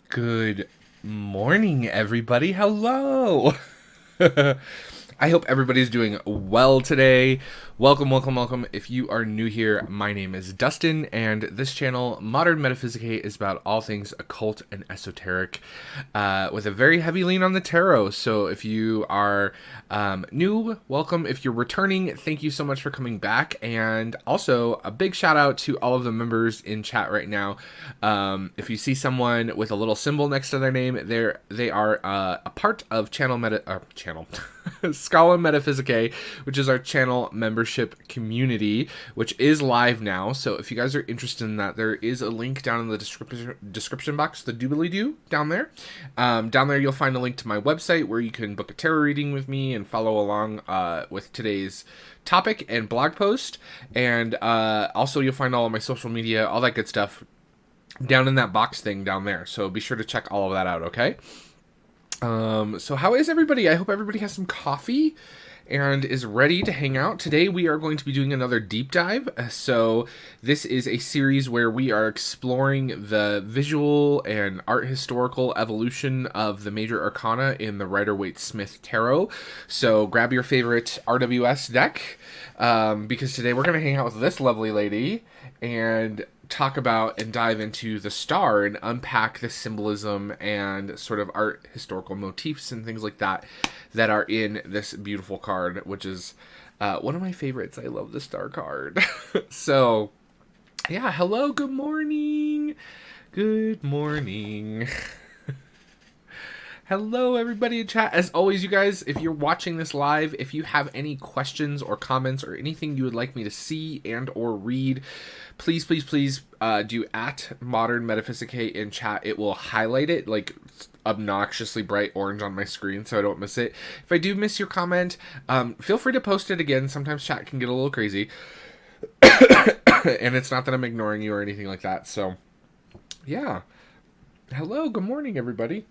Good morning, everybody. Hello. I hope everybody's doing well today. Welcome, welcome, welcome. If you are new here, my name is Dustin, and this channel, Modern Metaphysicate, is about all things occult and esoteric, with a very heavy lean on the tarot. So if you are new, welcome. If you're returning, thank you so much for coming back. And also, a big shout out to all of the members in chat right now. If you see someone with a little symbol next to their name, they are a part of channel Scala Metaphysicae, which is our channel membership community, which is live now. So if you guys are interested in that, there is a link down in the description box, the doobly-doo down there. Down there you'll find a link to my website where you can book a tarot reading with me and follow along with today's topic and blog post. And also you'll find all of my social media, all that good stuff down in that box thing down there. So be sure to check all of that out, okay? So how is everybody? I hope everybody has some coffee and is ready to hang out. Today we are going to be doing another deep dive. So this is a series where we are exploring the visual and art historical evolution of the Major Arcana in the Rider-Waite Smith Tarot. So grab your favorite RWS deck, because today we're going to hang out with this lovely lady and talk about and dive into the star and unpack the symbolism and sort of art historical motifs and things like that that are in this beautiful card, which is one of my favorites. I love the star card. So yeah, hello, good morning. Good morning. Hello, everybody in chat. As always, you guys, if you're watching this live, if you have any questions or comments or anything you would like me to see and or read, please do at Modern Metaphysicate in chat. It will highlight it like obnoxiously bright orange on my screen so I don't miss it. If I do miss your comment, feel free to post it again. Sometimes chat can get a little crazy. And it's not that I'm ignoring you or anything like that. So, yeah. Hello, good morning, everybody.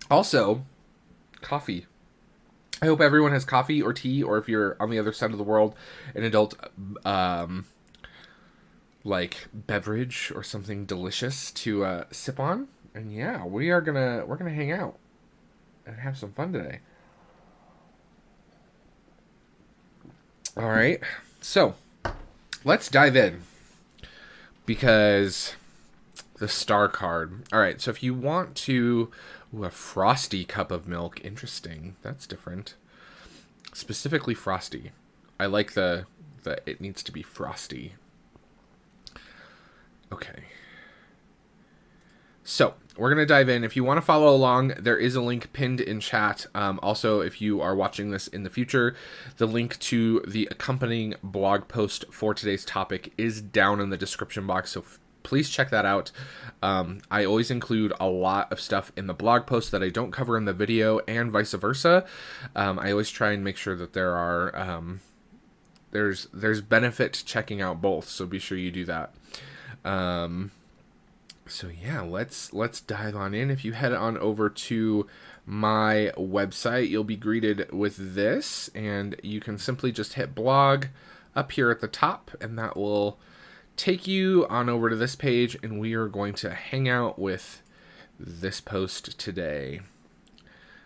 Also, coffee. I hope everyone has coffee or tea, or if you're on the other side of the world, an adult like beverage or something delicious to sip on. And yeah, we're gonna hang out and have some fun today. All right, so let's dive in, because the star card. All right, so if you want to... Ooh, a frosty cup of milk. Interesting. That's different. Specifically frosty. I like the it needs to be frosty. Okay. So, we're going to dive in. If you want to follow along, there is a link pinned in chat. Also, if you are watching this in the future, the link to the accompanying blog post for today's topic is down in the description box, so please check that out. I always include a lot of stuff in the blog post that I don't cover in the video, and vice versa. I always try and make sure that there are there's benefit to checking out both, so be sure you do that. So yeah, let's dive on in. If you head on over to my website, you'll be greeted with this, and you can simply just hit blog up here at the top, and that will take you on over to this page, and we are going to hang out with this post today.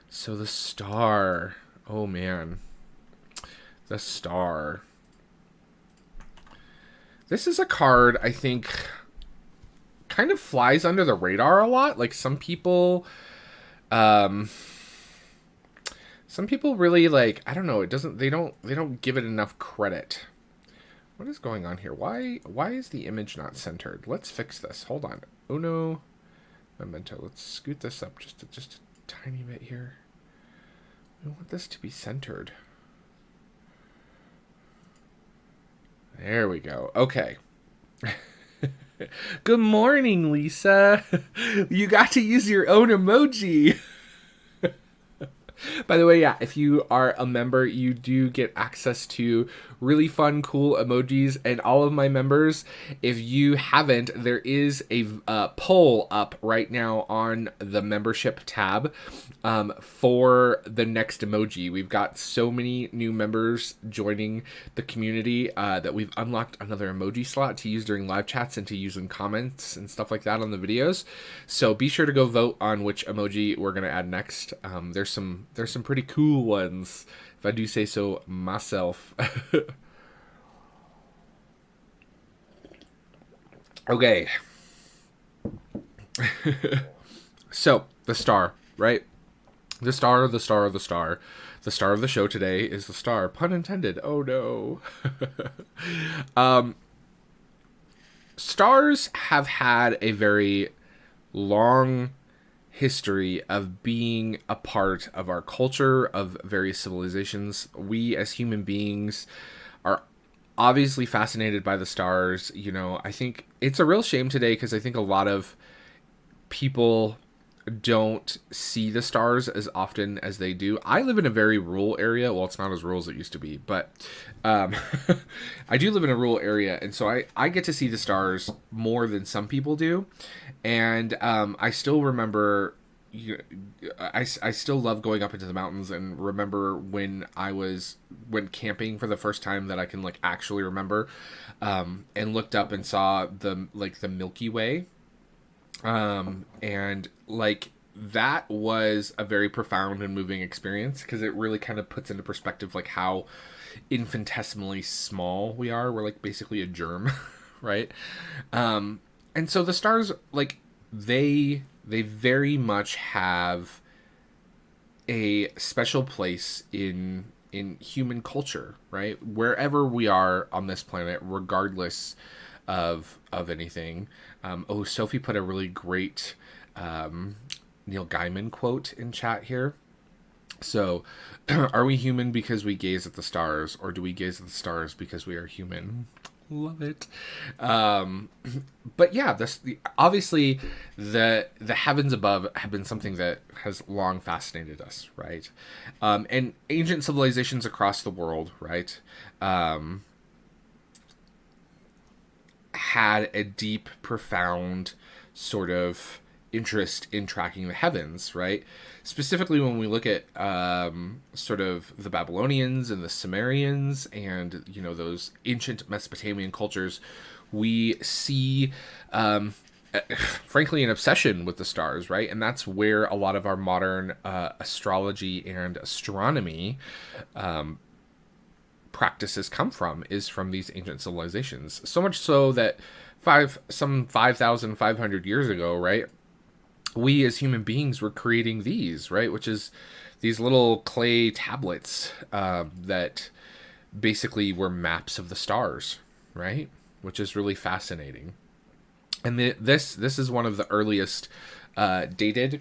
So the star. Oh man. The star. This is a card I think kind of flies under the radar a lot. Like some people really, like, I don't know, they don't give it enough credit. What is going on here? Why is the image not centered? Let's fix this. Hold on. Uno memento. Let's scoot this up just a tiny bit here. We want this to be centered. There we go. Okay. Good morning, Lisa. You got to use your own emoji. By the way, yeah, if you are a member, you do get access to really fun, cool emojis. And all of my members, if you haven't, there is a poll up right now on the membership tab for the next emoji. We've got so many new members joining the community that we've unlocked another emoji slot to use during live chats and to use in comments and stuff like that on the videos. So be sure to go vote on which emoji we're going to add next. There's some pretty cool ones, if I do say so myself. Okay. So, the star, right? The star of the star of the star. The star of the show today is the star. Pun intended. Oh no. Stars have had a very long history of being a part of our culture, of various civilizations. We as human beings are obviously fascinated by the stars. You know, I think it's a real shame today because I think a lot of people don't see the stars as often as they do. I live in a very rural area. Well, it's not as rural as it used to be, but I do live in a rural area, and so I get to see the stars more than some people do. And I still remember, I still love going up into the mountains, and remember when I went camping for the first time that I can like actually remember, and looked up and saw the Milky Way. And like that was a very profound and moving experience because it really kind of puts into perspective like how infinitesimally small we are. We're like basically a germ, right? And so the stars, like they very much have a special place in human culture, right? Wherever we are on this planet, regardless of anything. Sophie put a really great Neil Gaiman quote in chat here. So, are we human because we gaze at the stars, or do we gaze at the stars because we are human? Love it. But yeah, obviously the heavens above have been something that has long fascinated us, right? And ancient civilizations across the world, right? Had a deep, profound sort of interest in tracking the heavens, right? Specifically when we look at sort of the Babylonians and the Sumerians and, you know, those ancient Mesopotamian cultures, we see, frankly, an obsession with the stars, right? And that's where a lot of our modern astrology and astronomy practices come from, is from these ancient civilizations. So much so that some 5,500 years ago, right, we as human beings were creating these, right, which is these little clay tablets that basically were maps of the stars, right, which is really fascinating. And this is one of the earliest dated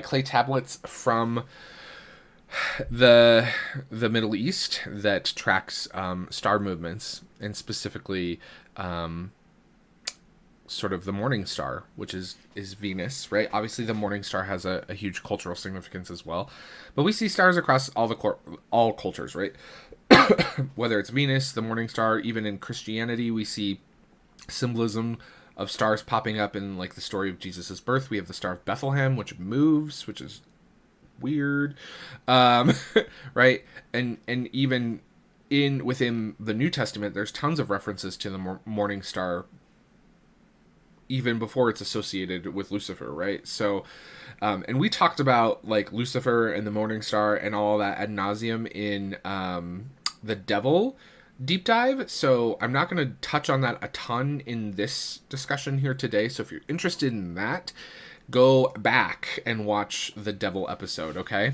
clay tablets from the Middle East that tracks star movements, and specifically sort of the morning star, which is Venus, right? Obviously the morning star has a huge cultural significance as well, but we see stars across all cultures, right? Whether it's Venus, the morning star, even in Christianity we see symbolism of stars popping up in like the story of Jesus's birth. We have the Star of Bethlehem, which moves, which is weird, right? And even within the New Testament, there's tons of references to the morning star, even before it's associated with Lucifer, right? So, and we talked about like Lucifer and the morning star and all that ad nauseum in the Devil deep dive, so I'm not going to touch on that a ton in this discussion here today. So if you're interested in that, go back and watch the Devil episode, okay?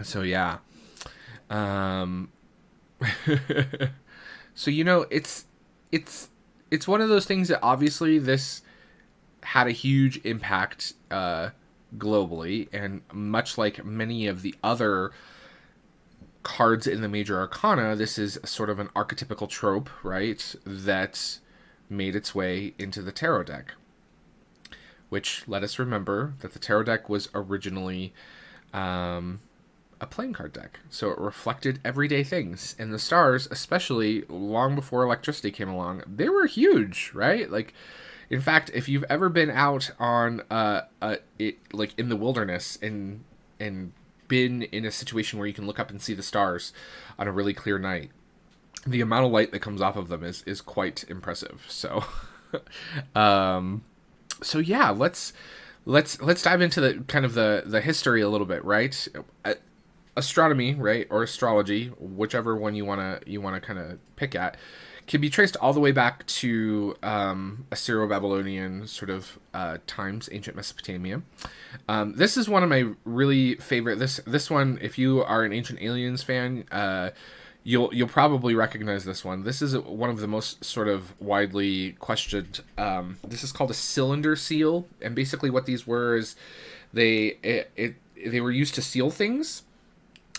So yeah. So, you know, it's one of those things that obviously this had a huge impact globally, and much like many of the other cards in the Major Arcana, this is sort of an archetypical trope, right, that made its way into the tarot deck. Which, let us remember that the tarot deck was originally a playing card deck. So it reflected everyday things. And the stars, especially long before electricity came along, they were huge, right? Like, in fact, if you've ever been out on like in the wilderness and been in a situation where you can look up and see the stars on a really clear night, the amount of light that comes off of them is quite impressive. So, so yeah, let's dive into the kind of the history a little bit, right? Astronomy, right, or astrology, whichever one you wanna kind of pick at, can be traced all the way back to Assyro-Babylonian sort of times, ancient Mesopotamia. This is one of my really favorite. This one, if you are an Ancient Aliens fan, you'll probably recognize this one. This is one of the most sort of widely questioned. This is called a cylinder seal, and basically what these were is they were used to seal things,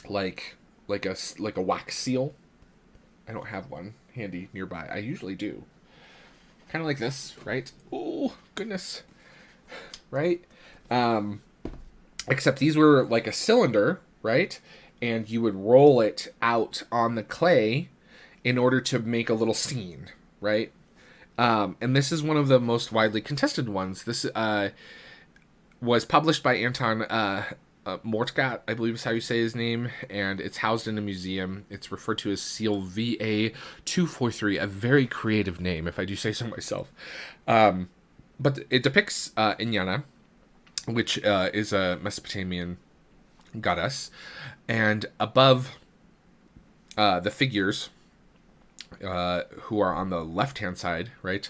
like a wax seal. I don't have one handy nearby. I usually do. Kind of like this, right? Oh, goodness. Right? Except these were like a cylinder, right? And you would roll it out on the clay in order to make a little scene, right? And this is one of the most widely contested ones. This was published by Anton Mortgat, I believe is how you say his name, and it's housed in a museum. It's referred to as Seal VA243, a very creative name, if I do say so myself. But it depicts Inyana, which is a Mesopotamian goddess, and above the figures who are on the left-hand side, right,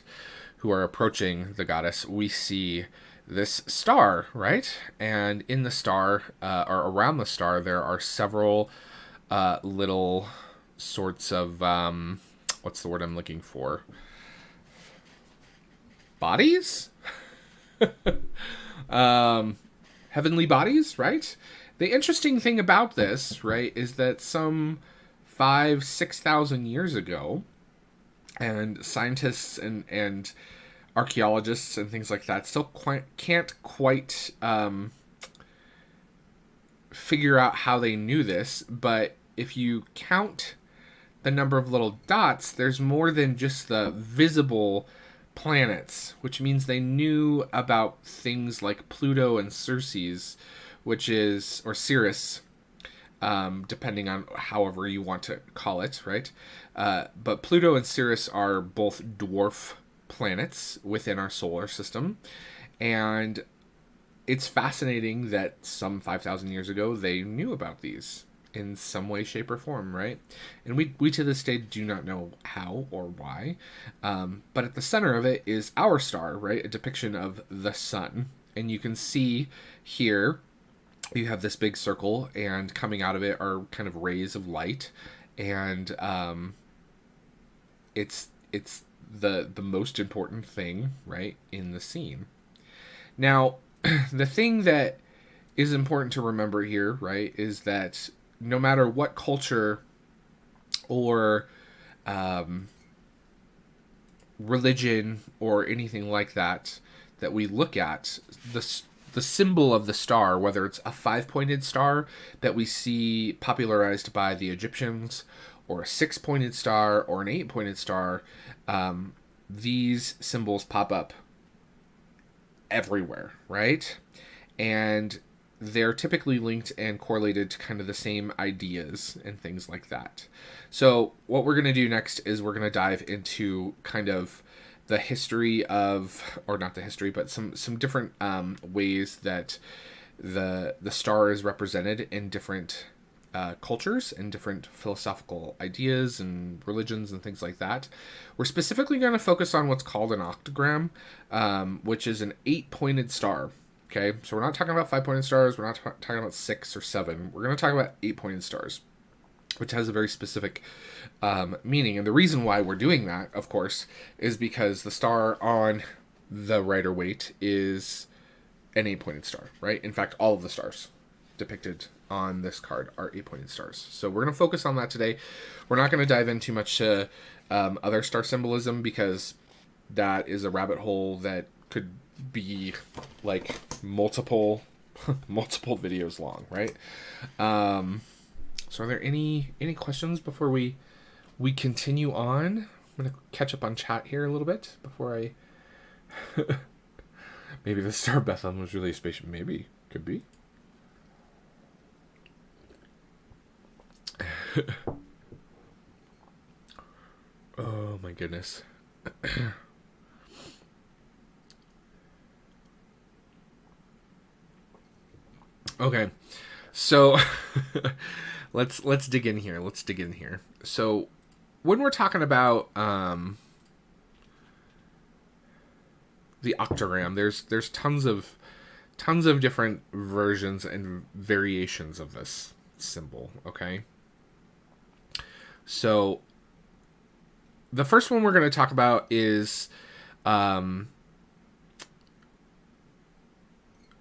who are approaching the goddess, we see this star, right? And in the star, or around the star, there are several little sorts of, what's the word I'm looking for? Bodies? Heavenly bodies, right? The interesting thing about this, right, is that some 5,000-6,000 years ago, and scientists and archaeologists and things like that still can't quite figure out how they knew this, but if you count the number of little dots, there's more than just the visible planets, which means they knew about things like Pluto and Ceres, which is, or Cirrus, depending on however you want to call it, right? But Pluto and Cirrus are both dwarf planets within our solar system, and it's fascinating that some 5,000 years ago they knew about these in some way, shape, or form, right? And we to this day do not know how or why, but at the center of it is our star, right? A depiction of the sun, and you can see here you have this big circle, and coming out of it are kind of rays of light, and it's the most important thing, right, in the scene. Now, the thing that is important to remember here, right, is that no matter what culture or religion or anything like that we look at, the symbol of the star, whether it's a 5-pointed star that we see popularized by the Egyptians, or a 6-pointed star, or an 8-pointed star, these symbols pop up everywhere, right? And they're typically linked and correlated to kind of the same ideas and things like that. So what we're going to do next is we're going to dive into kind of the history of, or not the history, but some different ways that the star is represented in different cultures and different philosophical ideas and religions and things like that. We're specifically going to focus on what's called an octagram, which is an 8-pointed star. Okay, so we're not talking about 5-pointed stars. We're not talking about 6 or 7. We're going to talk about 8-pointed stars, which has a very specific meaning. And the reason why we're doing that, of course, is because the star on the Rider-Waite is an 8-pointed star, right? In fact, all of the stars depicted on this card are 8-pointed stars. So we're going to focus on that today. We're not going to dive in too much to other star symbolism, because that is a rabbit hole that could be like multiple multiple videos long, right? So are there any questions before we continue on? I'm gonna catch up on chat here a little bit before I. Maybe the Star of Bethlehem was really a spaceship. Maybe, could be. Oh my goodness. Okay, so let's dig in here. So when we're talking about the octogram, there's tons of different versions and variations of this symbol. Okay, so the first one we're going to talk about is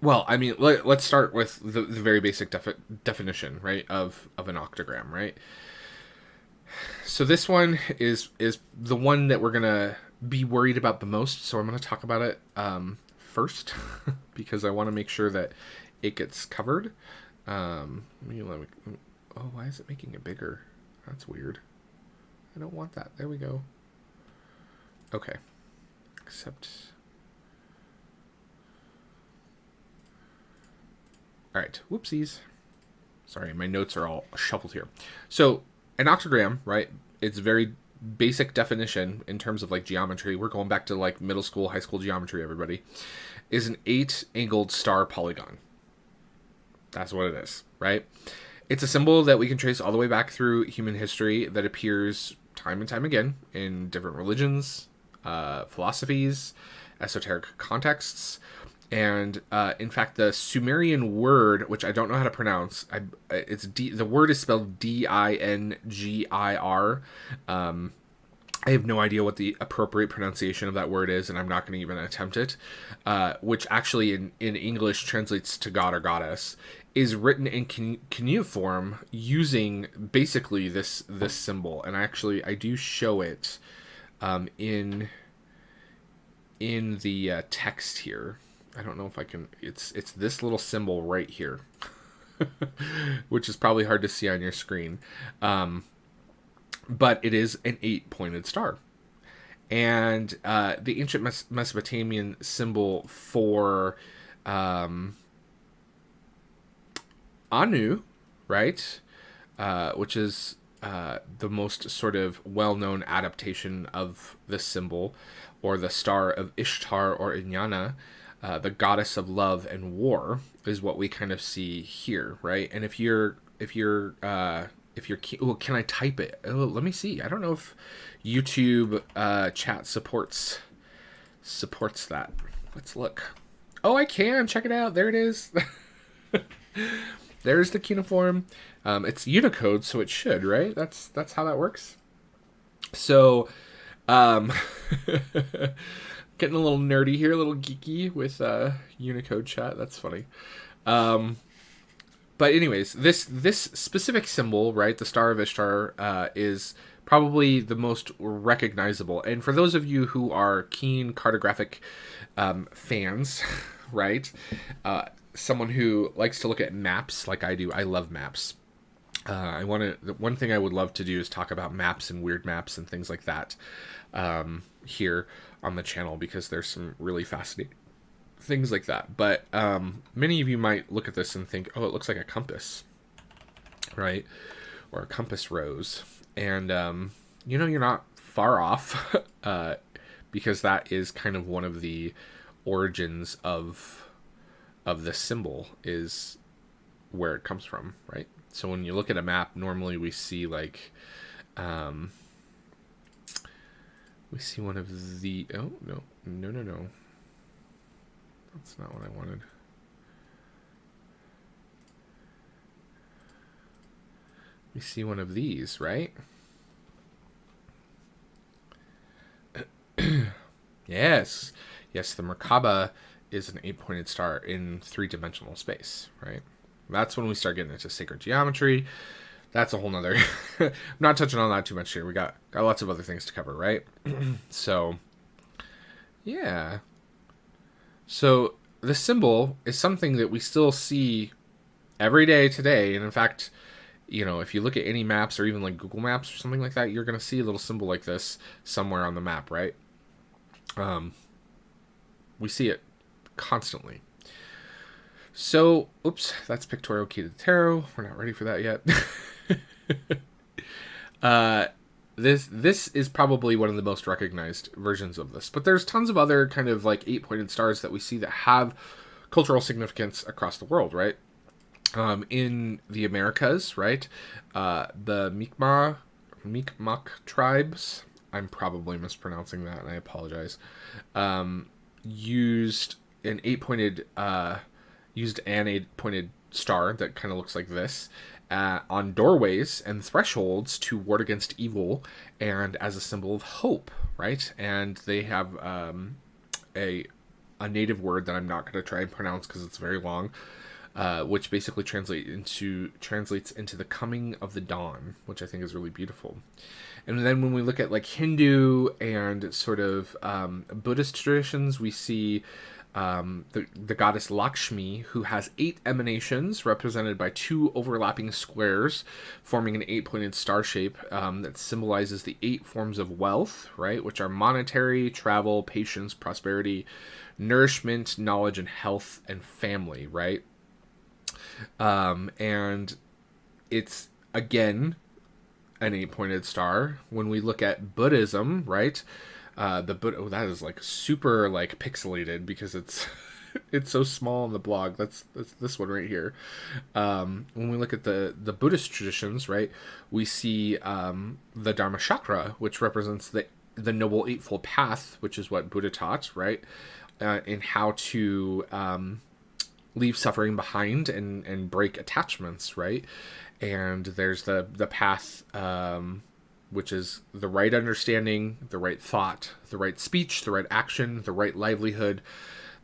well, I mean, let's start with the very basic definition, right, of an octogram, right? So this one is the one that we're gonna be worried about the most. So I'm gonna talk about it first because I want to make sure that it gets covered. Oh, why is it making it bigger? That's weird. I don't want that. There we go. Okay. Except. All right, whoopsies. Sorry, my notes are all shuffled here. So an octogram, right? It's very basic definition in terms of like geometry. We're going back to like middle school, high school geometry, everybody. Is an 8-angled star polygon. That's what it is, right? It's a symbol that we can trace all the way back through human history that appears time and time again in different religions, philosophies, esoteric contexts. And in fact, the Sumerian word, which I don't know how to pronounce, the word is spelled Dingir. I have no idea what the appropriate pronunciation of that word is, and I'm not going to even attempt it. Which actually in English translates to God or Goddess, is written in cuneiform using basically this symbol. And I do show it in the text here. I don't know if I can. It's this little symbol right here, which is probably hard to see on your screen, but it is an 8-pointed star, and the ancient Mesopotamian symbol for Anu, right, which is the most sort of well-known adaptation of this symbol, or the star of Ishtar or Inanna. The goddess of love and war is what we kind of see here, right? And if you're can I type it? Oh, let me see. I don't know if YouTube chat supports that. Let's look. Oh, I can. Check it out. There it is. There's the cuneiform. It's Unicode, so it should, right? That's how that works. So, getting a little nerdy here, a little geeky with Unicode chat. That's funny. But anyways, this specific symbol, right, the Star of Ishtar, is probably the most recognizable. And for those of you who are keen cartographic fans, right, someone who likes to look at maps like I do, I love maps. One thing I would love to do is talk about maps and weird maps and things like that here on the channel, because there's some really fascinating things like that. But many of you might look at this and think, oh, it looks like a compass, right? Or a compass rose. And, you're not far off, because that is kind of one of the origins of this symbol, is where it comes from, right? So when you look at a map, normally we see like, we see one of the, oh, no. That's not what I wanted. We see one of these, right? Yes, the Merkaba is an 8-pointed star in 3-dimensional space, right? That's when we start getting into sacred geometry. That's a whole nother. I'm not touching on that too much here. We got lots of other things to cover, right? So, yeah. So this symbol is something that we still see every day today. And in fact, if you look at any maps or even like Google Maps or something like that, you're going to see a little symbol like this somewhere on the map, right? We see it constantly. So, oops, that's Pictorial Key to the Tarot. We're not ready for that yet. This is probably one of the most recognized versions of this, but there's tons of other kind of like 8-pointed stars that we see that have cultural significance across the world, right? In the Americas, right? The Mi'kmaq tribes, I'm probably mispronouncing that, and I apologize, used an 8-pointed star that kind of looks like this on doorways and thresholds to ward against evil and as a symbol of hope, right? And they have a native word that I'm not going to try and pronounce because it's very long, which basically translates into the coming of the dawn, which I think is really beautiful. And then when we look at like Hindu and sort of Buddhist traditions, we see the goddess Lakshmi, who has 8 emanations represented by 2 overlapping squares, forming an 8-pointed star shape that symbolizes the 8 forms of wealth, right? Which are monetary, travel, patience, prosperity, nourishment, knowledge, and health, and family, right? And it's, again, an 8-pointed star. When we look at Buddhism, right? The Buddha, that is like super like pixelated because it's it's so small on the blog. That's this one right here. When we look at the Buddhist traditions, right, we see the Dharma chakra, which represents the noble eightfold path, which is what Buddha taught, right, in how to leave suffering behind and break attachments, right? And there's the path, which is the right understanding, the right thought, the right speech, the right action, the right livelihood,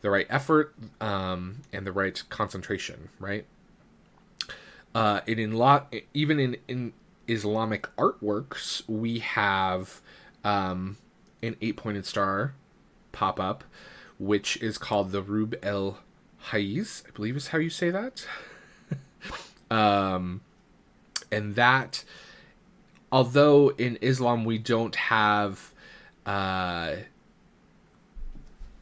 the right effort, and the right concentration, right? Even in Islamic artworks, we have an 8-pointed star pop up, which is called the Rub el Haiz, I believe is how you say that. And that, although in Islam we don't have,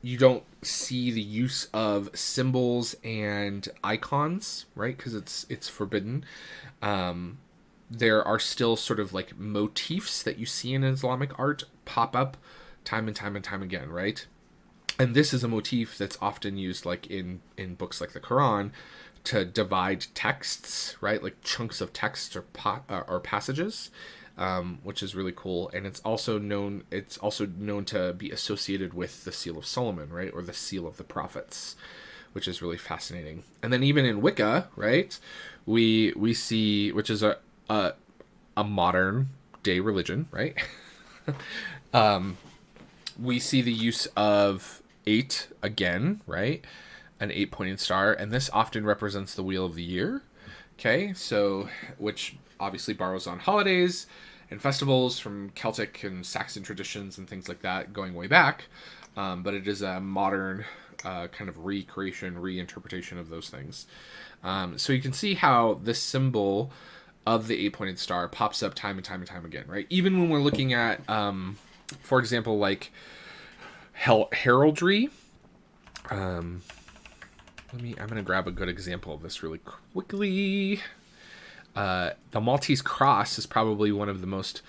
you don't see the use of symbols and icons, right? Because it's forbidden. There are still sort of like motifs that you see in Islamic art pop up time and time and time again, right? And this is a motif that's often used like in books like the Quran to divide texts, right? Like chunks of text or passages, which is really cool. And it's also known to be associated with the Seal of Solomon, right? Or the Seal of the Prophets, which is really fascinating. And then even in Wicca, right, we see, which is a modern day religion, right? We see the use of 8 again, right? An 8-pointed star, and this often represents the wheel of the year. Okay, so which obviously borrows on holidays and festivals from Celtic and Saxon traditions and things like that, going way back. But it is a modern kind of recreation, reinterpretation of those things. So you can see how this symbol of the 8-pointed star pops up time and time and time again, right? Even when we're looking at, for example, like heraldry. I'm going to grab a good example of this really quickly. The Maltese cross is probably one of the most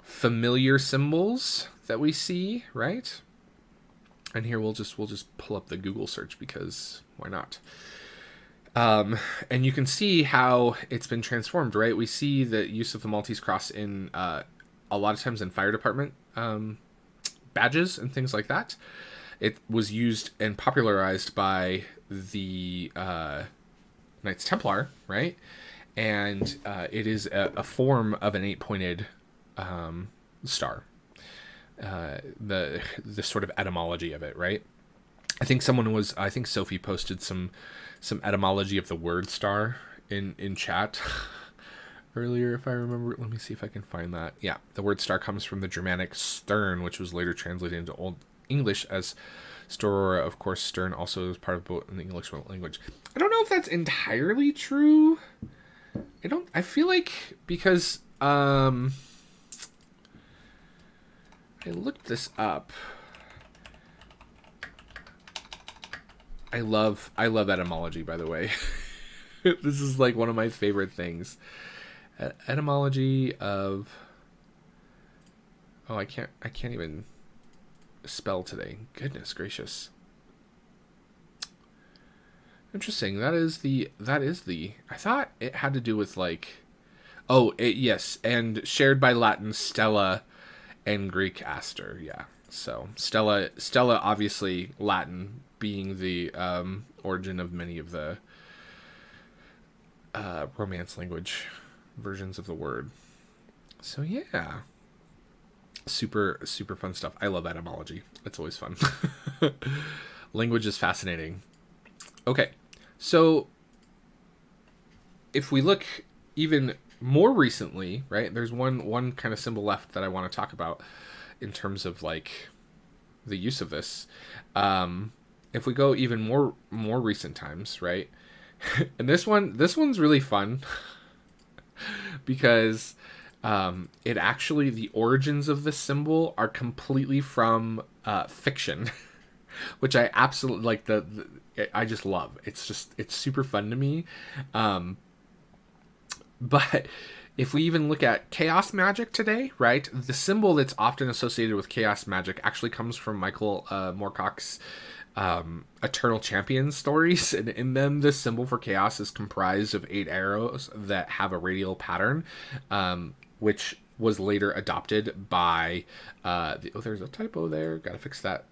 familiar symbols that we see, right? And here we'll just pull up the Google search because why not? And you can see how it's been transformed, right? We see the use of the Maltese cross in a lot of times in fire department badges and things like that. It was used and popularized by the Knights Templar, right? And it is a form of an 8-pointed star. The sort of etymology of it, right? I think Sophie posted some etymology of the word star in chat earlier, if I remember. Let me see if I can find that. Yeah, the word star comes from the Germanic stern, which was later translated into Old English as Storora. Of course, Stern also is part of both in the English language. I don't know if that's entirely true. I feel like because I looked this up. I love etymology, by the way. This is like one of my favorite things. Etymology of... Oh, I can't even spell today. Goodness gracious. Interesting. That is the I thought it had to do with like... Oh, yes, and shared by Latin stella and Greek aster. Yeah. So, stella obviously Latin being the origin of many of the Romance language versions of the word. So yeah, super fun stuff. I love etymology. It's always fun. Language is fascinating. Okay, so if we look even more recently, right, there's one kind of symbol left that I want to talk about in terms of like the use of this. If we go even more recent times, right? And this one's really fun because it actually, the origins of this symbol are completely from fiction, which I absolutely like. I just love. It's super fun to me. But if we even look at chaos magic today, right, the symbol that's often associated with chaos magic actually comes from Michael Moorcock's Eternal Champions stories, and in them this symbol for chaos is comprised of 8 arrows that have a radial pattern, which was later adopted by there's a typo there, gotta fix that.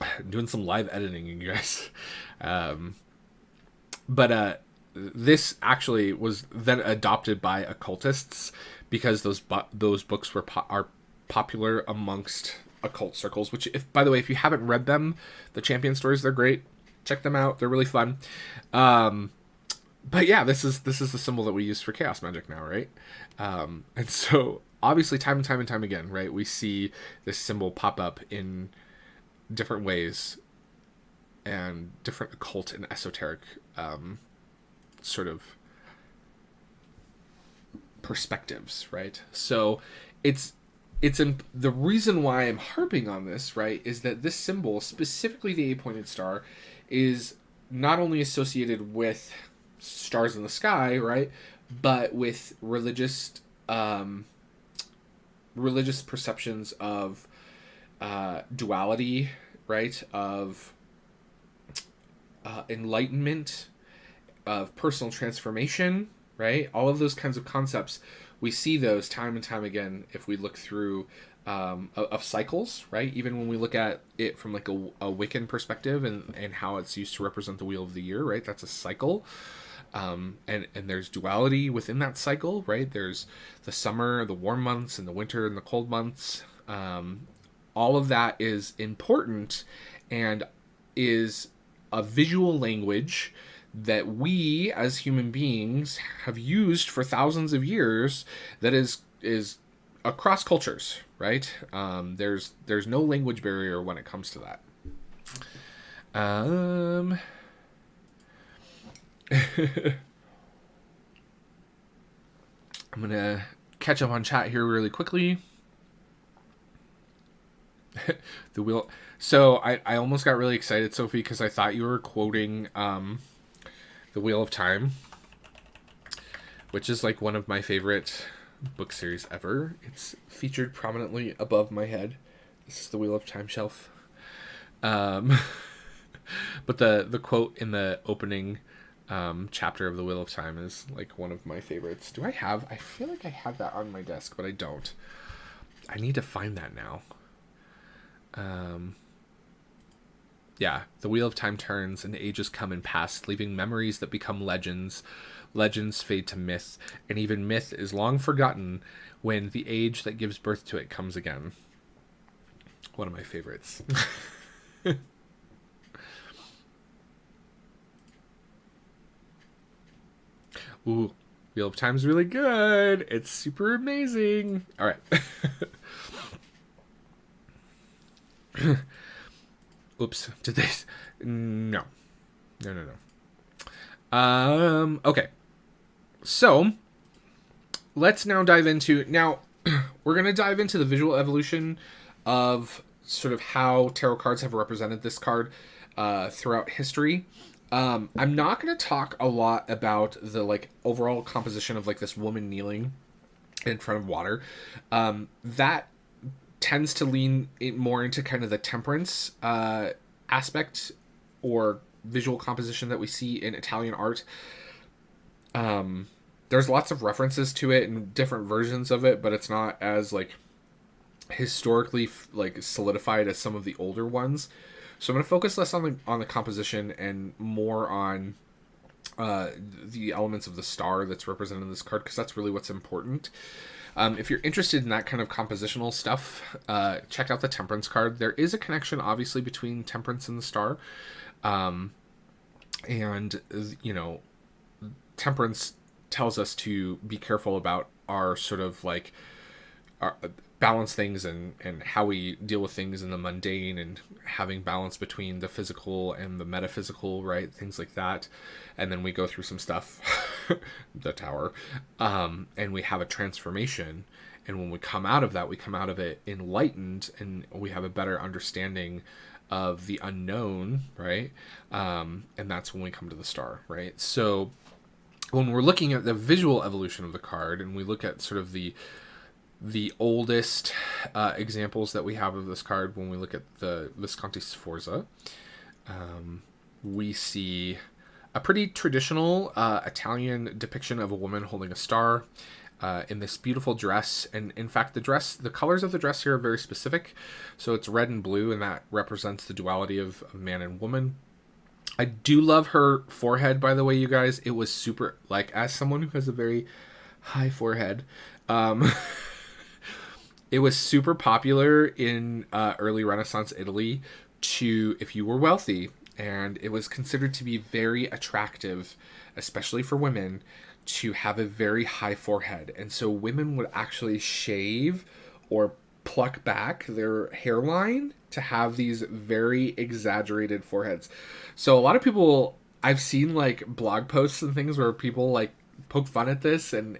I'm doing some live editing, you guys. But this actually was then adopted by occultists because those books are popular amongst occult circles, which, if by the way, if you haven't read them, the Champion stories, they're great. Check them out. They're really fun. But yeah, this is the symbol that we use for chaos magic now, right? And so obviously time and time again, right, we see this symbol pop up in different ways and different occult and esoteric sort of perspectives, right? So the reason why I'm harping on this, right, is that this symbol, specifically the 8-pointed star, is not only associated with stars in the sky, right, but with religious perceptions of duality, right, of enlightenment, of personal transformation, right? All of those kinds of concepts, we see those time and time again if we look through of cycles, right? Even when we look at it from like a Wiccan perspective and how it's used to represent the wheel of the year, right? That's a cycle. And there's duality within that cycle, right? There's the summer, the warm months, and the winter and the cold months. All of that is important and is a visual language that we as human beings have used for thousands of years that is across cultures, right? There's no language barrier when it comes to that. I'm gonna catch up on chat here really quickly. The wheel. So I almost got really excited, Sophie, because I thought you were quoting The Wheel of Time, which is like one of my favorite book series ever. It's featured prominently above my head. This is the Wheel of Time shelf. But the quote in the opening chapter of The Wheel of Time is like one of my favorites. I feel like I have that on my desk, but I don't. I need to find that now. Yeah, the wheel of time turns and ages come and pass, leaving memories that become legends. Legends fade to myth, and even myth is long forgotten when the age that gives birth to it comes again. One of my favorites. Ooh, Wheel of Time's really good. It's super amazing. All right. Oops. Did they? No. No. Okay. So let's now dive into we're going to dive into the visual evolution of sort of how tarot cards have represented this card throughout history. I'm not going to talk a lot about the like overall composition of like this woman kneeling in front of water. That tends to lean more into kind of the temperance aspect or visual composition that we see in Italian art. There's lots of references to it and different versions of it, but it's not as like historically like solidified as some of the older ones. So I'm going to focus less on the composition and more on the elements of the star that's represented in this card, because that's really what's important. If you're interested in that kind of compositional stuff, check out the Temperance card. There is a connection, obviously, between Temperance and the star. And, you know, Temperance tells us to be careful about our sort of like our balance things and how we deal with things in the mundane, and having balance between the physical and the metaphysical, right? Things like that. And then we go through some stuff, the Tower, and we have a transformation. And when we come out of that, we come out of it enlightened, and we have a better understanding of the unknown, right? And that's when we come to the star, right? So when we're looking at the visual evolution of the card, and we look at sort of the oldest examples that we have of this card, when we look at the Visconti Sforza, we see a pretty traditional Italian depiction of a woman holding a star in this beautiful dress. And in fact, the colors of the dress here are very specific. So it's red and blue, and that represents the duality of man and woman. I do love her forehead, by the way, you guys. It was super, like, as someone who has a very high forehead, it was super popular in early Renaissance Italy if you were wealthy, and it was considered to be very attractive, especially for women, to have a very high forehead. And so women would actually shave or pluck back their hairline to have these very exaggerated foreheads. So a lot of people, I've seen like blog posts and things where people like poke fun at this and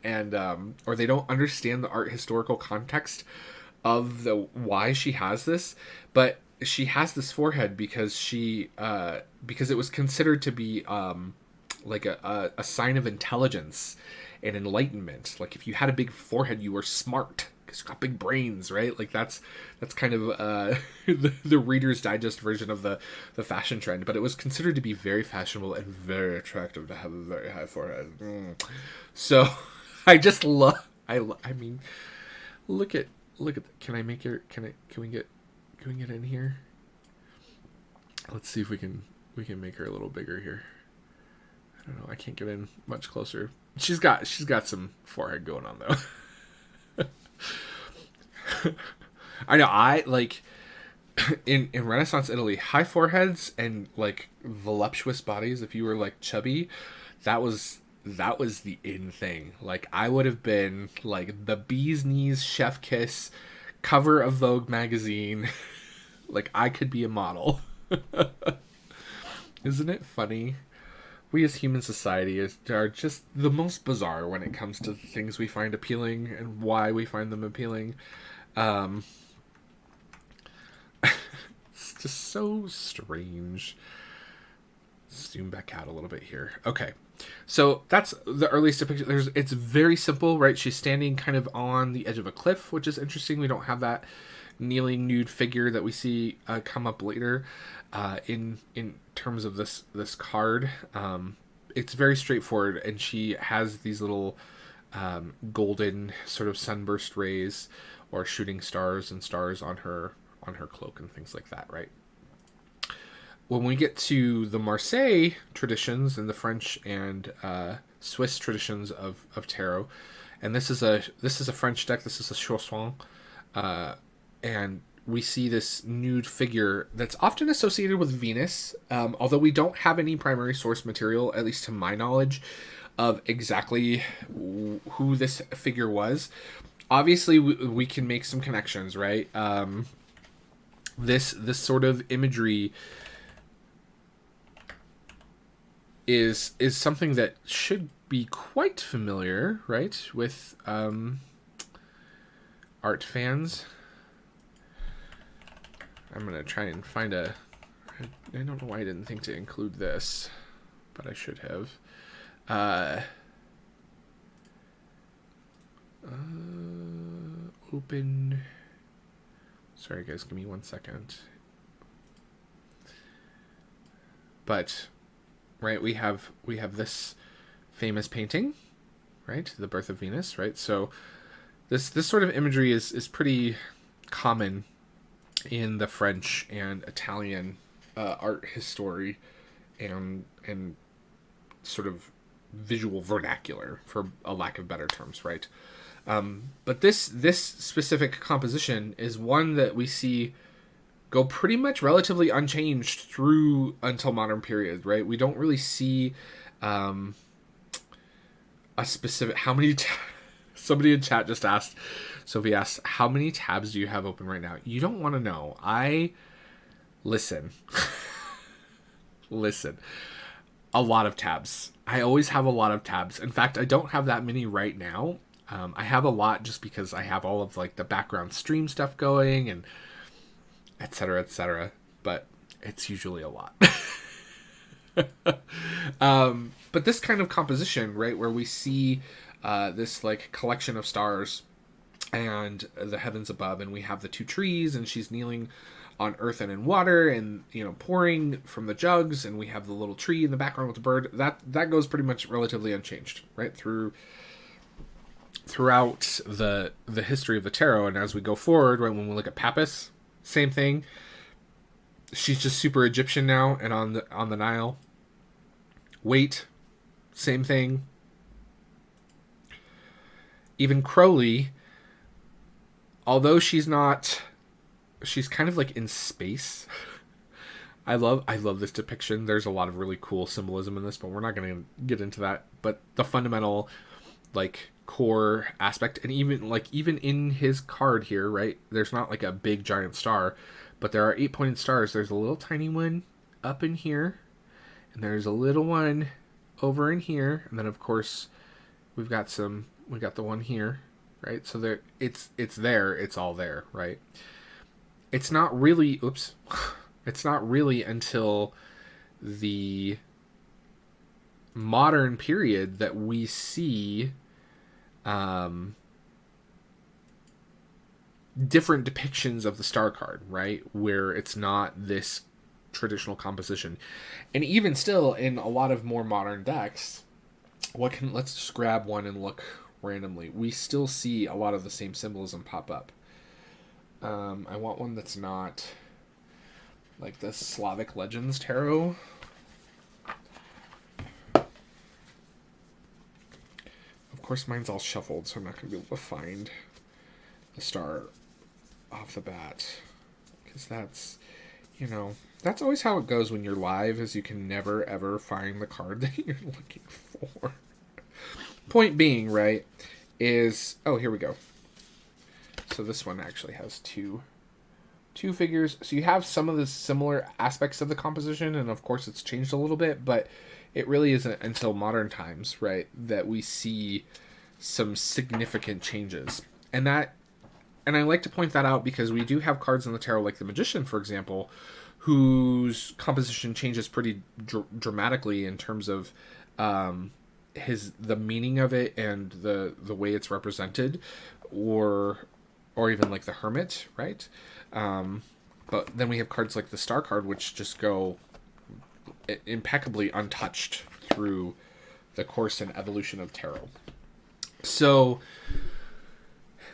or they don't understand the art historical context of why she has this, but she has this forehead because because it was considered to be like a sign of intelligence and enlightenment. Like if you had a big forehead, you were smart because you got big brains, right? Like that's kind of the Reader's Digest version of the fashion trend. But it was considered to be very fashionable and very attractive to have a very high forehead. So I just love. I mean, look at. Can I make it? Can we get in here? Let's see if we can make her a little bigger here. I don't know. I can't get in much closer. She's got some forehead going on though. I know. I like in Renaissance Italy, high foreheads and like voluptuous bodies. If you were like chubby, that was the in thing. Like I would have been like the bee's knees chef kiss cover of Vogue magazine. Like I could be a model. Isn't it funny? We as human society are just the most bizarre when it comes to things we find appealing and why we find them appealing. It's just so strange. Zoom back out a little bit here. Okay. So that's the earliest depiction. It's very simple, right? She's standing kind of on the edge of a cliff, which is interesting. We don't have that kneeling nude figure that we see come up later in terms of this card. It's very straightforward, and she has these little golden sort of sunburst rays or shooting stars and stars on her cloak and things like that, right? When we get to the Marseille traditions and the French and Swiss traditions of tarot, and this is a French deck. This is a Chausson, and we see this nude figure that's often associated with Venus, although we don't have any primary source material, at least to my knowledge, of exactly who this figure was. Obviously, we can make some connections, right? This sort of imagery is something that should be quite familiar, right, with art fans. I'm gonna try and find a. I don't know why I didn't think to include this, but I should have. Open. Sorry, guys, give me 1 second. But, right, we have this famous painting, right, The Birth of Venus, right? So, this sort of imagery is pretty common in the French and Italian art history and sort of visual vernacular, for a lack of better terms, right? But this specific composition is one that we see go pretty much relatively unchanged through until modern period, right? We don't really see a specific somebody in chat just asked, Sophie asked, how many tabs do you have open right now? You don't want to know. Listen. Listen. A lot of tabs. I always have a lot of tabs. In fact, I don't have that many right now. I have a lot just because I have all of like the background stream stuff going and et cetera, but it's usually a lot. But this kind of composition, right, where we see this like collection of stars and the heavens above, and we have the two trees, and she's kneeling on earth and in water, and pouring from the jugs, and we have the little tree in the background with the bird. That goes pretty much relatively unchanged, right, throughout the history of the tarot. And as we go forward, right, when we look at Pappas, same thing. She's just super Egyptian now and on the Nile. Waite, same thing. Even Crowley, although she's kind of like in space. I love this depiction. There's a lot of really cool symbolism in this, but we're not going to get into that. But the fundamental like core aspect, and even in his card here, right, there's not like a big giant star, but there are 8 pointed stars. There's a little tiny one up in here, and there's a little one over in here, and then of course we got the one here, right? So there it's all there, right? It's not really it's not really until the modern period that we see different depictions of the star card, right, where it's not this traditional composition. And even still, in a lot of more modern decks, let's just grab one and look randomly. We still see a lot of the same symbolism pop up. I want one that's not like the Slavic Legends Tarot. Of course, mine's all shuffled, so I'm not going to be able to find the star off the bat. Because that's always how it goes when you're live, is you can never, ever find the card that you're looking for. Point being, right, is... Oh, here we go. So this one actually has two figures. So you have some of the similar aspects of the composition, and of course it's changed a little bit, but it really isn't until modern times, right, that we see some significant changes. And I like to point that out because we do have cards in the tarot, like the Magician, for example, whose composition changes pretty dramatically in terms of the meaning of it and the way it's represented, or even like the Hermit, right? But then we have cards like the Star card, which just go impeccably untouched through the course and evolution of tarot. So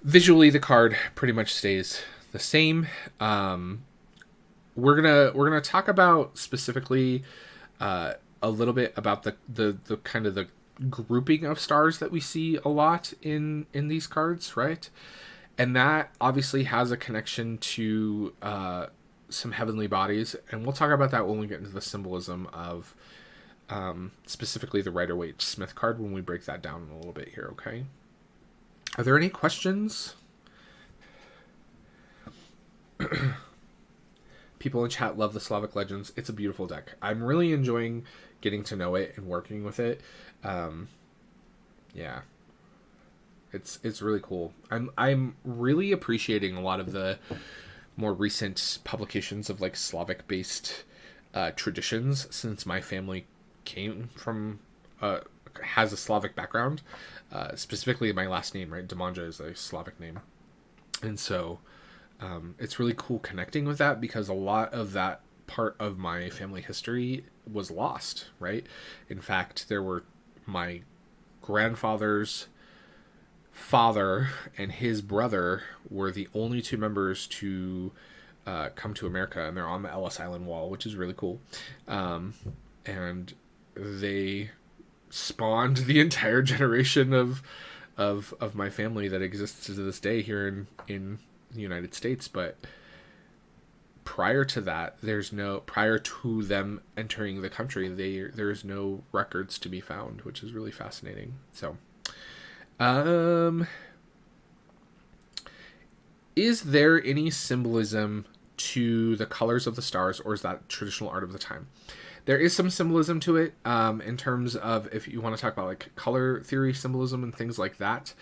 visually, the card pretty much stays the same. We're gonna talk about specifically a little bit about the kind of the grouping of stars that we see a lot in these cards, right? And that obviously has a connection to some heavenly bodies, and we'll talk about that when we get into the symbolism of specifically the Rider-Waite Smith card when we break that down in a little bit here, okay? Are there any questions? People in chat love the Slavic Legends. It's a beautiful deck. I'm really enjoying getting to know it and working with it. Yeah. It's really cool. I'm really appreciating a lot of the more recent publications of like Slavic based traditions, since my family came from has a Slavic background. Specifically my last name, right? Demanja is a Slavic name. And so it's really cool connecting with that, because a lot of that part of my family history was lost, right? In fact, there were my grandfather's father and his brother were the only two members to come to America, and they're on the Ellis Island Wall, which is really cool. And they spawned the entire generation of my family that exists to this day here in the United States. But prior to that, prior to them entering the country, there's no records to be found, which is really fascinating. So is there any symbolism to the colors of the stars, or is that traditional art of the time? There is some symbolism to it, in terms of, if you want to talk about like color theory symbolism and things like that.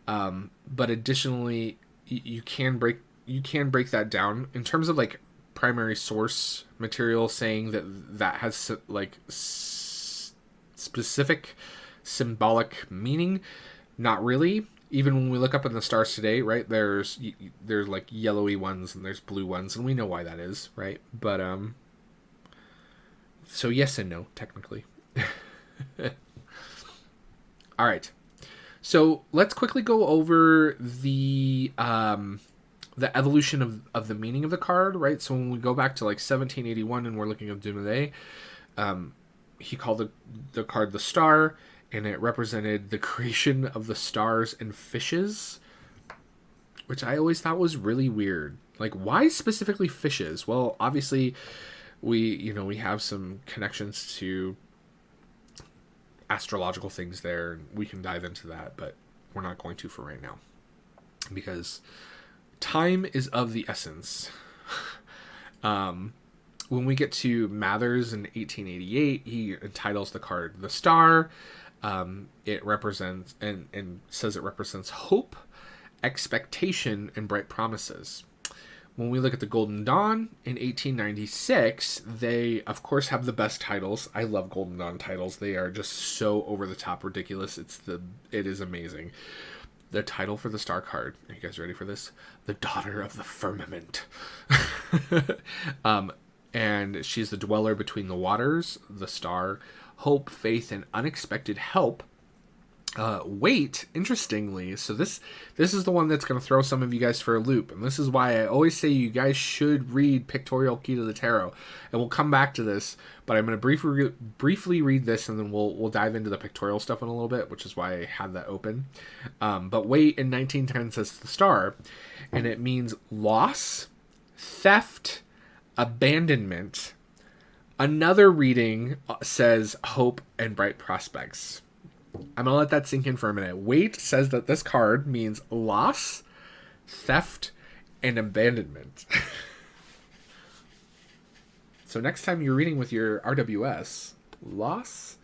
But additionally, you can break that down in terms of like primary source material, saying that has like specific symbolic meaning. Not really. Even when we look up in the stars today, right, there's like yellowy ones and there's blue ones, and we know why that is, right? But so yes and no, technically. All right. So let's quickly go over the evolution of the meaning of the card, right? So when we go back to like 1781 and we're looking at Dumoulin, he called the card the Star, and it represented the creation of the stars and fishes, which I always thought was really weird. Like, why specifically fishes? Well, obviously, we have some connections to astrological things there, and we can dive into that, but we're not going to for right now, because time is of the essence. When we get to Mathers in 1888, he entitles the card the Star. It represents and says it represents hope, expectation, and bright promises. When we look at the Golden Dawn in 1896, they of course have the best titles. I love Golden Dawn titles. They are just so over the top ridiculous. It is amazing. The title for the Star card, are you guys ready for this? The Daughter of the Firmament. And she's the dweller between the waters, the star, hope, faith, and unexpected help. Waite, interestingly, so this is the one that's going to throw some of you guys for a loop, and this is why I always say you guys should read Pictorial Key to the Tarot, and we'll come back to this, but I'm going to briefly read this, and then we'll dive into the pictorial stuff in a little bit, which is why I had that open. But Waite in 1910 says the Star, and it means loss, theft, abandonment. Another reading says hope and bright prospects. I'm going to let that sink in for a minute. Waite says that this card means loss, theft, and abandonment. So next time you're reading with your RWS, loss,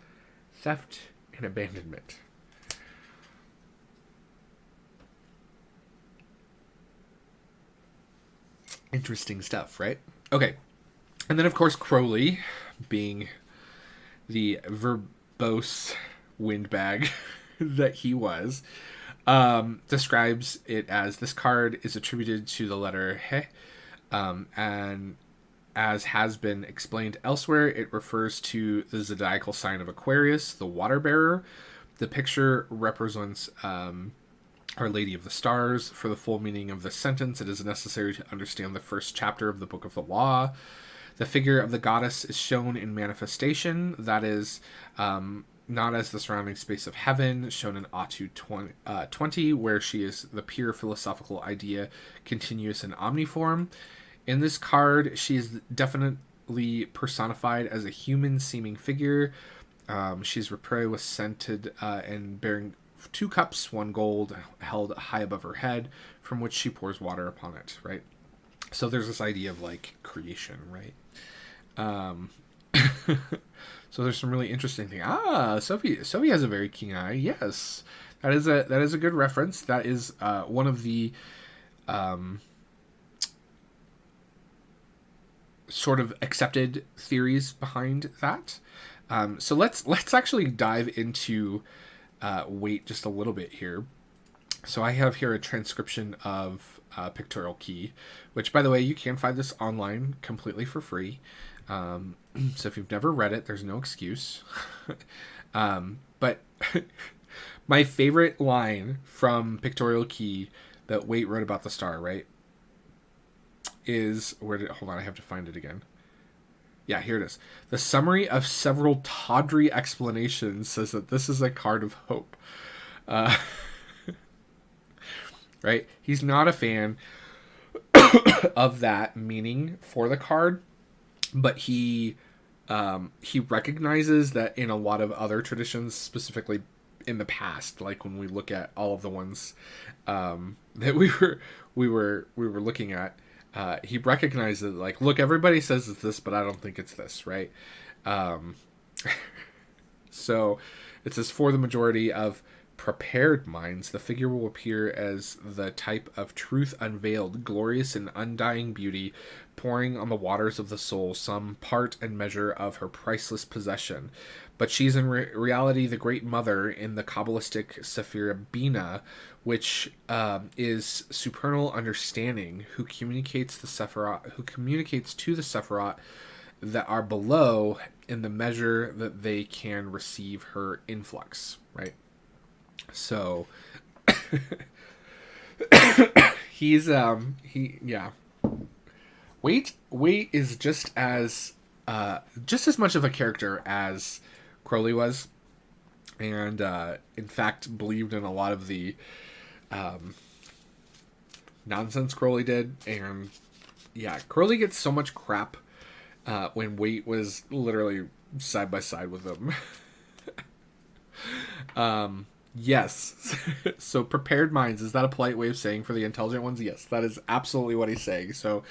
theft, and abandonment. Interesting stuff, right? Okay. And then, of course, Crowley, being the verbose windbag that he was, describes it as this card is attributed to the letter He, and as has been explained elsewhere, it refers to the zodiacal sign of Aquarius, the water bearer. The picture represents Our Lady of the Stars. For the full meaning of this sentence, it is necessary to understand the first chapter of the Book of the Law. The figure of the goddess is shown in manifestation, that is, not as the surrounding space of heaven, shown in Atu 20, where she is the pure philosophical idea, continuous and omniform. In this card, she is definitely personified as a human-seeming figure. She's repré with scented and bearing 2 cups, one gold, held high above her head, from which she pours water upon it, right? So there's this idea of like creation, right? Um, so there's some really interesting thing. Sophie has a very keen eye. Yes, that is a good reference. That is one of the sort of accepted theories behind that. So let's actually dive into Waite just a little bit here. So I have here a transcription of Pictorial Key, which, by the way, you can find this online completely for free. So if you've never read it, there's no excuse. But my favorite line from Pictorial Key that Waite wrote about the star, right, is hold on, I have to find it again. Yeah, here it is. The summary of several tawdry explanations says that this is a card of hope. Right? He's not a fan of that meaning for the card, but he recognizes that in a lot of other traditions, specifically in the past, like when we look at all of the ones that we were looking at, he recognized that, like, look, everybody says it's this, but I don't think it's this, right? So it says, for the majority of prepared minds, the figure will appear as the type of truth unveiled, glorious in undying beauty, pouring on the waters of the soul some part and measure of her priceless possession. But she's in reality the great mother in the Kabbalistic Sephira Bina, which is supernal understanding, who communicates to the Sephirot that are below in the measure that they can receive her influx, right? So he's Waite is just as much of a character as Crowley was, and in fact believed in a lot of the nonsense Crowley did. And yeah, Crowley gets so much crap when Waite was literally side by side with him. Yes. So prepared minds, is that a polite way of saying for the intelligent ones? Yes, that is absolutely what he's saying. So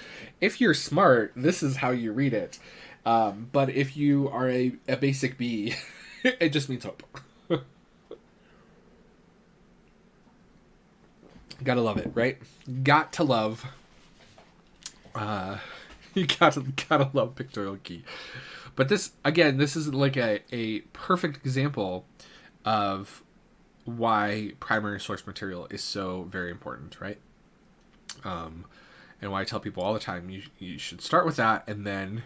if you're smart, this is how you read it. But if you are a basic B, it just means hope. Gotta love it, right? Got to love. You gotta love Pictorial Key. But this is like a perfect example of why primary source material is so very important, right? And why I tell people all the time, you should start with that and then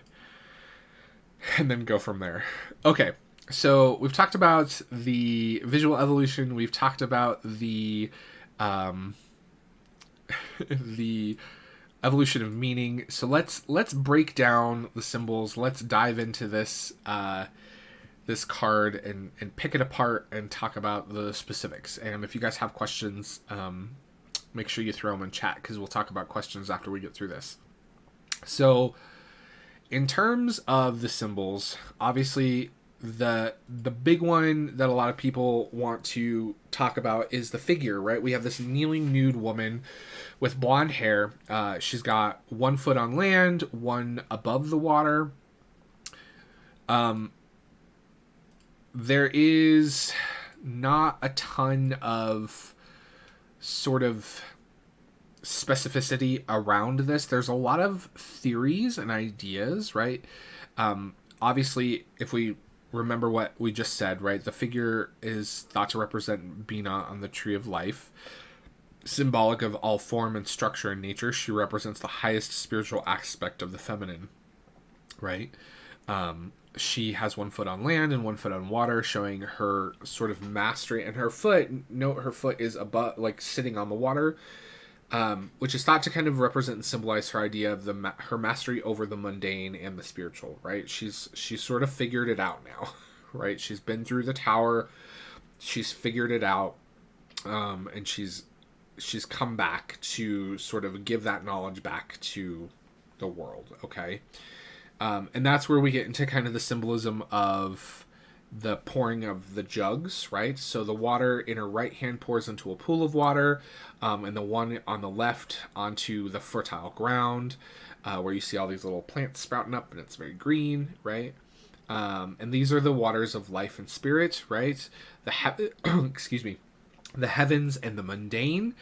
go from there. Okay, so we've talked about the visual evolution. We've talked about the the evolution of meaning. So let's break down the symbols. Let's dive into this this card and pick it apart and talk about the specifics. And if you guys have questions, make sure you throw them in chat, because we'll talk about questions after we get through this. So in terms of the symbols, obviously the big one that a lot of people want to talk about is the figure, right? We have this kneeling nude woman with blonde hair. She's got 1 foot on land, 1 above the water. There is not a ton of sort of specificity around this. There's a lot of theories and ideas, right? Obviously, if we remember what we just said, right, the figure is thought to represent Bina on the Tree of Life. Symbolic of all form and structure in nature, she represents the highest spiritual aspect of the feminine, right? She has 1 foot on land and 1 foot on water, showing her sort of mastery. And her foot is above, like, sitting on the water, which is thought to kind of represent and symbolize her idea of her mastery over the mundane and the spiritual, right? She's sort of figured it out now, right? She's been through the tower, she's figured it out, and she's come back to sort of give that knowledge back to the world, okay? And that's where we get into kind of the symbolism of the pouring of the jugs, right? So the water in her right hand pours into a pool of water, and the one on the left onto the fertile ground, where you see all these little plants sprouting up, and it's very green, right? And these are the waters of life and spirit, right? Excuse me, the heavens and the mundane,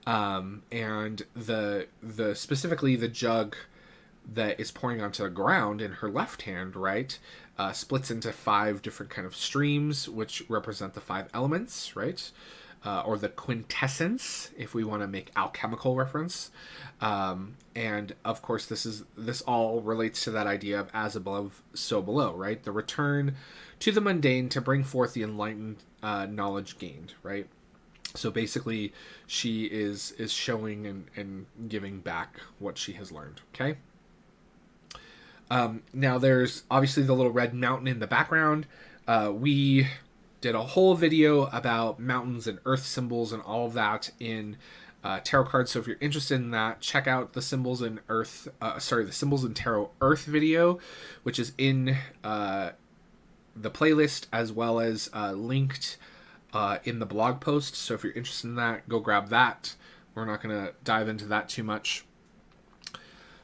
and the specifically the jug that is pouring onto the ground in her left hand, right, splits into 5 different kind of streams, which represent the 5 elements, right, or the quintessence, if we want to make alchemical reference. And of course, this all relates to that idea of as above, so below, right? The return to the mundane to bring forth the enlightened knowledge gained, right? So basically, she is showing and giving back what she has learned. Okay. Now there's obviously the little red mountain in the background. We did a whole video about mountains and earth symbols and all of that in tarot cards. So if you're interested in that, check out the symbols in earth. The symbols in tarot earth video, which is in the playlist, as well as linked in the blog post. So if you're interested in that, go grab that. We're not going to dive into that too much.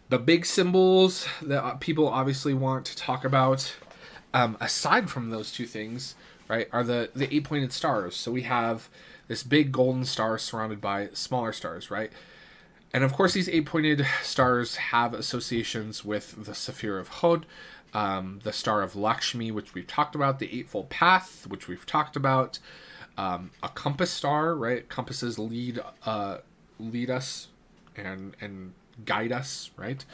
The big symbols that people obviously want to talk about, aside from those two things, right, are the 8-pointed stars. So we have this big golden star surrounded by smaller stars, right? And of course, these 8-pointed stars have associations with the Sephir of Hod, the star of Lakshmi, which we've talked about, the Eightfold Path, which we've talked about, a compass star, right? Compasses lead us and guide us, right?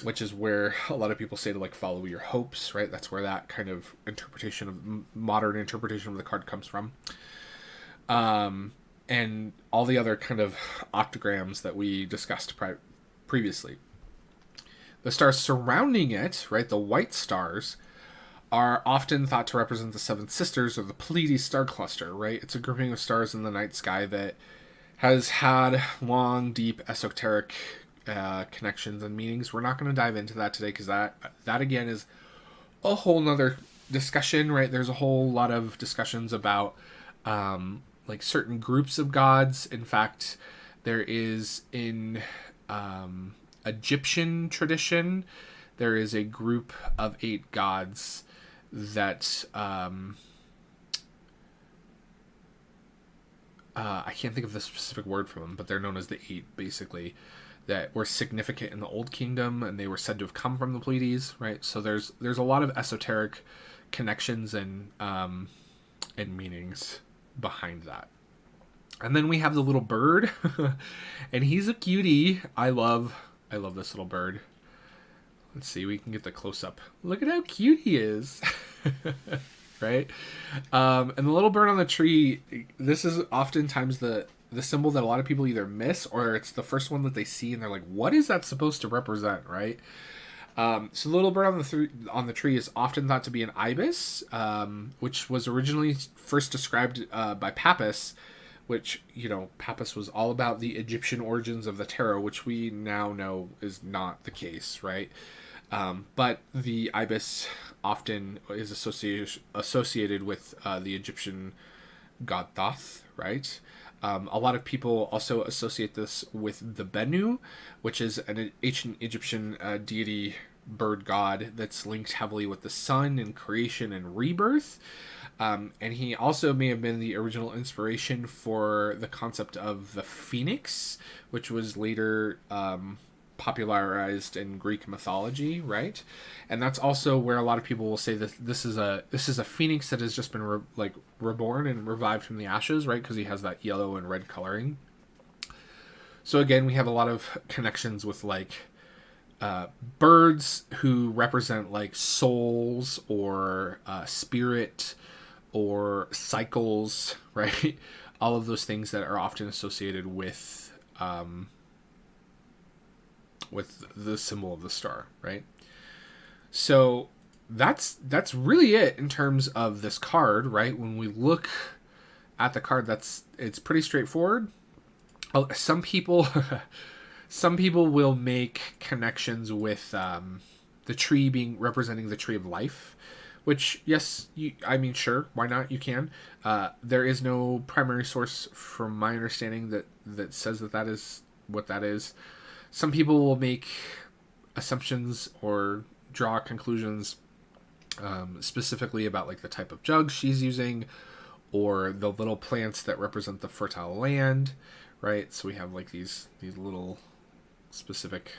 Which is where a lot of people say to like follow your hopes, right? That's where that kind of interpretation of modern interpretation of the card comes from. And all the other kind of octograms that we discussed previously. The stars surrounding it, right, the white stars, are often thought to represent the Seven Sisters or the Pleiades star cluster, right? It's a grouping of stars in the night sky that has had long, deep, esoteric connections and meanings. We're not going to dive into that today because that again is a whole nother discussion, right? There's a whole lot of discussions about like certain groups of gods. In fact, there is in Egyptian tradition, there is a group of 8 gods that I can't think of the specific word for them, but they're known as the 8, basically, that were significant in the Old Kingdom, and they were said to have come from the Pleiades, right? So there's a lot of esoteric connections and meanings behind that. And then we have the little bird, and he's a cutie. I love this little bird. Let's see, we can get the close up. Look at how cute he is. Right? And the little bird on the tree, this is oftentimes the symbol that a lot of people either miss, or it's the first one that they see and they're like, what is that supposed to represent, right? So the little bird on the tree is often thought to be an ibis, which was originally first described by Pappas, which, you know, Pappas was all about the Egyptian origins of the tarot, which we now know is not the case, right? But the ibis often is associated with the Egyptian god Thoth, right? A lot of people also associate this with the Bennu, which is an ancient Egyptian deity bird god that's linked heavily with the sun and creation and rebirth. And he also may have been the original inspiration for the concept of the phoenix, which was later popularized in Greek mythology, right? And that's also where a lot of people will say that this is a phoenix that has just been reborn and revived from the ashes, right? Because he has that yellow and red coloring. So again, we have a lot of connections with like birds who represent like souls or spirit or cycles, right? All of those things that are often associated with the symbol of the star, right? So that's really it in terms of this card, right? When we look at the card, it's pretty straightforward. Some people will make connections with the tree representing the tree of life, which, yes, I mean, sure, why not? You can. There is no primary source, from my understanding, that says that is what that is. Some people will make assumptions or draw conclusions, specifically about like the type of jug she's using, or the little plants that represent the fertile land, right? So we have like these little specific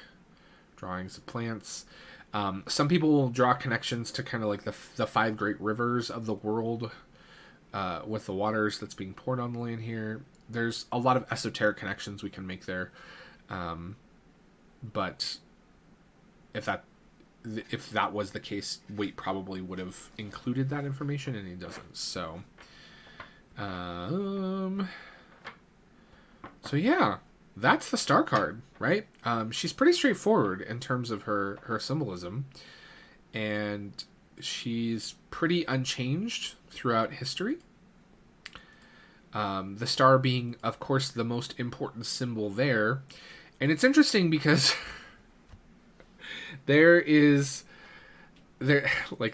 drawings of plants. Some people will draw connections to kind of like the 5 great rivers of the world, with the waters that's being poured on the land here. There's a lot of esoteric connections we can make there. But if that was the case, Waite probably would have included that information, and he doesn't. So, so yeah, that's the star card, right? She's pretty straightforward in terms of her symbolism, and she's pretty unchanged throughout history. The star being, of course, the most important symbol there. And it's interesting because there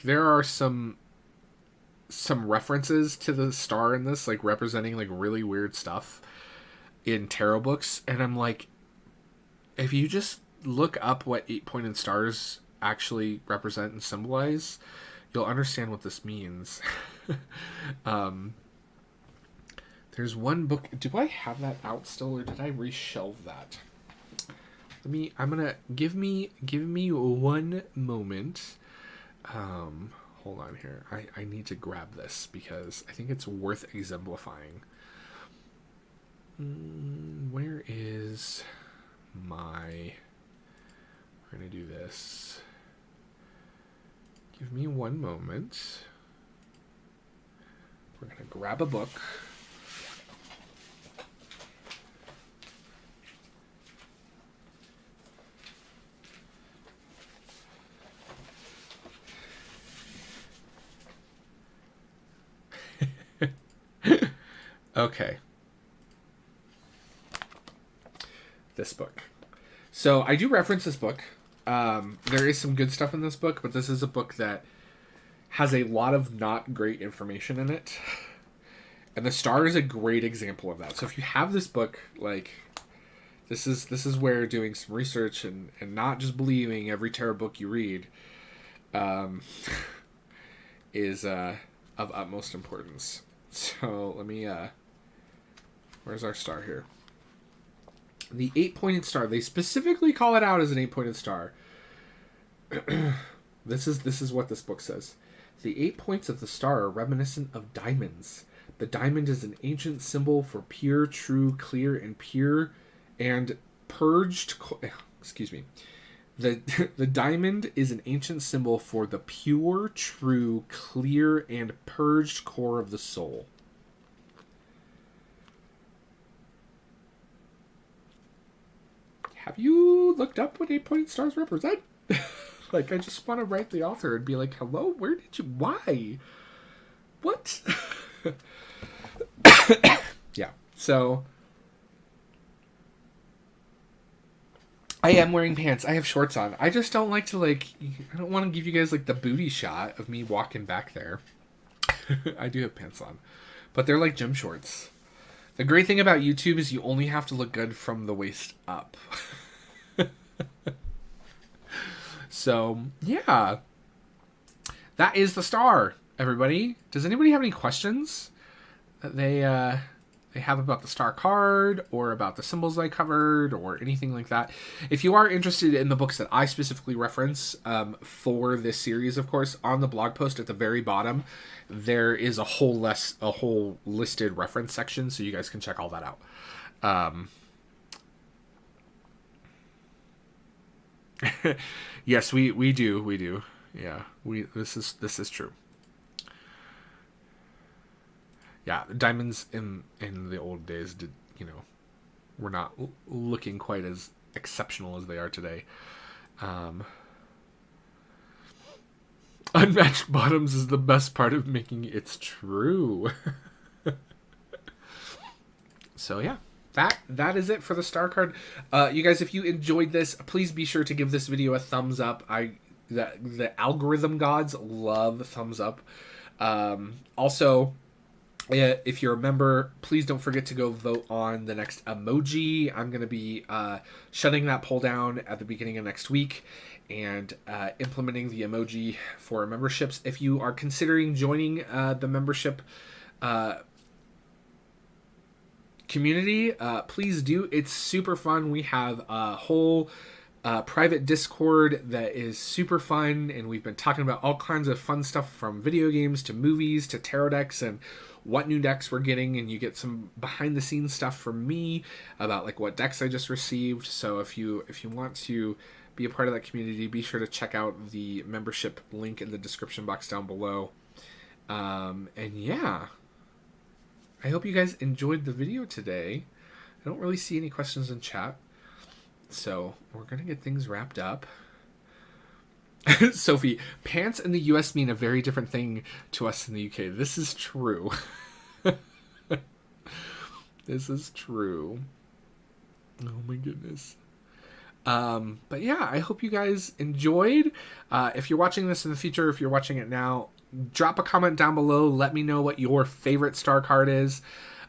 are some references to the star in this, like representing like really weird stuff in tarot books, and I'm like, if you just look up what 8-pointed stars actually represent and symbolize, you'll understand what this means. There's one book. Do I have that out still, or did I reshelve that? Give me 1 moment. Hold on here. I need to grab this because I think it's worth exemplifying. Where is my... We're going to do this. Give me 1 moment. We're going to grab a book. Okay. This book. So I do reference this book. There is some good stuff in this book, but this is a book that has a lot of not great information in it. And the star is a great example of that. So if you have this book, like, this is where doing some research and not just believing every tarot book you read is of utmost importance. So let me where's our star here? The 8-pointed star. They specifically call it out as an 8-pointed star. This is what this book says. The 8 points of the star are reminiscent of diamonds. The diamond is an ancient symbol for pure, true, clear, and pure and purged. Excuse me. The diamond is an ancient symbol for the pure, true, clear, and purged core of the soul. Have you looked up what 8-pointed stars represent? Like, I just want to write the author and be like, hello, where did you... Why? What? Yeah, so... I am wearing pants. I have shorts on. I just don't like to, like... I don't want to give you guys, like, the booty shot of me walking back there. I do have pants on. But they're like gym shorts. The great thing about YouTube is you only have to look good from the waist up. So, yeah. That is the star, everybody. Does anybody have any questions that they have about the star card or about the symbols I covered or anything like that? If you are interested in the books that I specifically reference for this series, of course, on the blog post at the very bottom, there is a whole listed reference section, so you guys can check all that out. Yes, we do. Yeah, this is true. Yeah, diamonds in the old days were not looking quite as exceptional as they are today. Unmatched bottoms is the best part of making it. It's true. So yeah, that is it for the star card. You guys, if you enjoyed this, please be sure to give this video a thumbs up. the algorithm gods love thumbs up. Also, if you're a member, please don't forget to go vote on the next emoji. I'm going to be shutting that poll down at the beginning of next week and implementing the emoji for memberships. If you are considering joining the membership community, please do. It's super fun. We have a whole private Discord that is super fun, and we've been talking about all kinds of fun stuff from video games to movies to tarot decks and what new decks we're getting, and you get some behind the scenes stuff from me about like what decks I just received. So if you want to be a part of that community, be sure to check out the membership link in the description box down below. And yeah, I hope you guys enjoyed the video today. I don't really see any questions in chat, so we're gonna get things wrapped up. Sophie, pants in the US mean a very different thing to us in the UK. This is true. This is true. Oh my goodness. But yeah, I hope you guys enjoyed. If you're watching this in the future, if you're watching it now, drop a comment down below. Let me know what your favorite star card is,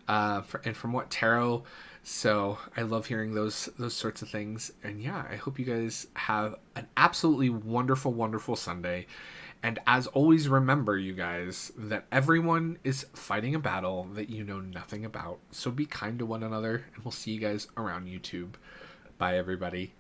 and from what tarot. So I love hearing those sorts of things. And yeah, I hope you guys have an absolutely wonderful, wonderful Sunday. And as always, remember, you guys, that everyone is fighting a battle that you know nothing about. So be kind to one another, and we'll see you guys around YouTube. Bye, everybody.